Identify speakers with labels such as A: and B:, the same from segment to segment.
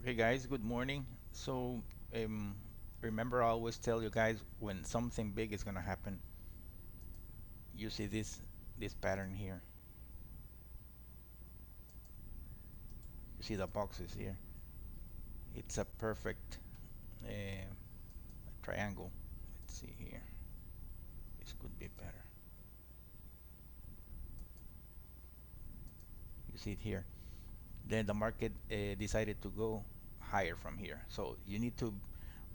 A: Okay, guys, good morning. So, um, remember, I always tell you guys when something big is gonna happen. You see this pattern here. You see the boxes here. It's a perfect triangle. Let's see here. This could be better. You see it here. Then the market decided to go higher from here. So you need to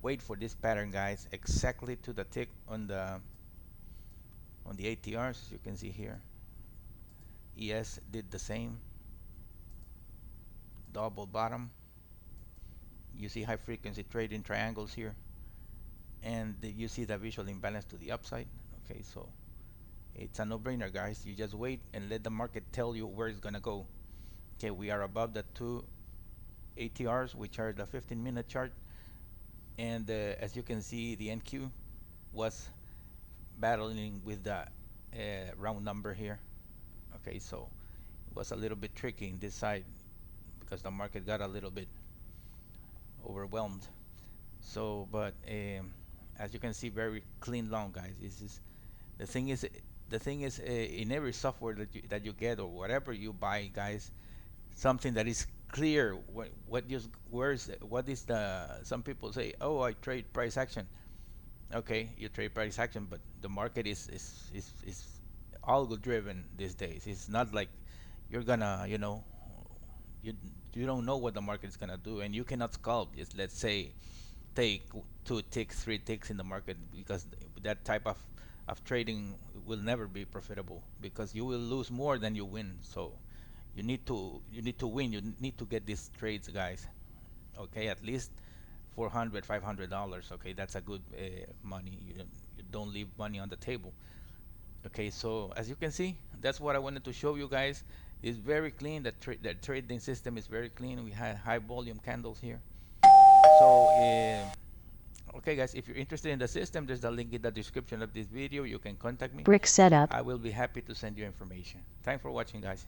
A: wait for this pattern, guys, exactly to the tick on the ATRs. You can see here. ES did the same. Double bottom. You see high frequency trading triangles here, and you see the visual imbalance to the upside. Okay, so it's a no-brainer, guys. You just wait and let the market tell you where it's gonna go. Okay, we are above the two ATRs, which are the 15-minute chart, and as you can see, the NQ was battling with the round number here. Okay, so it was a little bit tricky in this side because the market got a little bit overwhelmed. So, but as you can see, very clean long, guys. This is the thing is the thing is in every software that you get or whatever you buy, guys, something that is clear. What just where's what is the some people say, oh, I trade price action. Okay, you trade price action, but the market is algo driven these days. It's not like you're gonna you you don't know what the market is gonna do, and you cannot scalp. Just let's say take 2 ticks, 3 ticks in the market, because that type of trading will never be profitable because you will lose more than you win. So you need to win. You need to get these trades, guys. Okay, at least 400, $500. Okay, that's a good money. You don't leave money on the table. Okay, so as you can see, that's what I wanted to show you guys. It's very clean. The trading system is very clean. We had high volume candles here. So okay, guys, if you're interested in the system, there's a link in the description of this video. You can contact me.
B: Brick setup.
A: I will be happy to send you information. Thanks for watching, guys.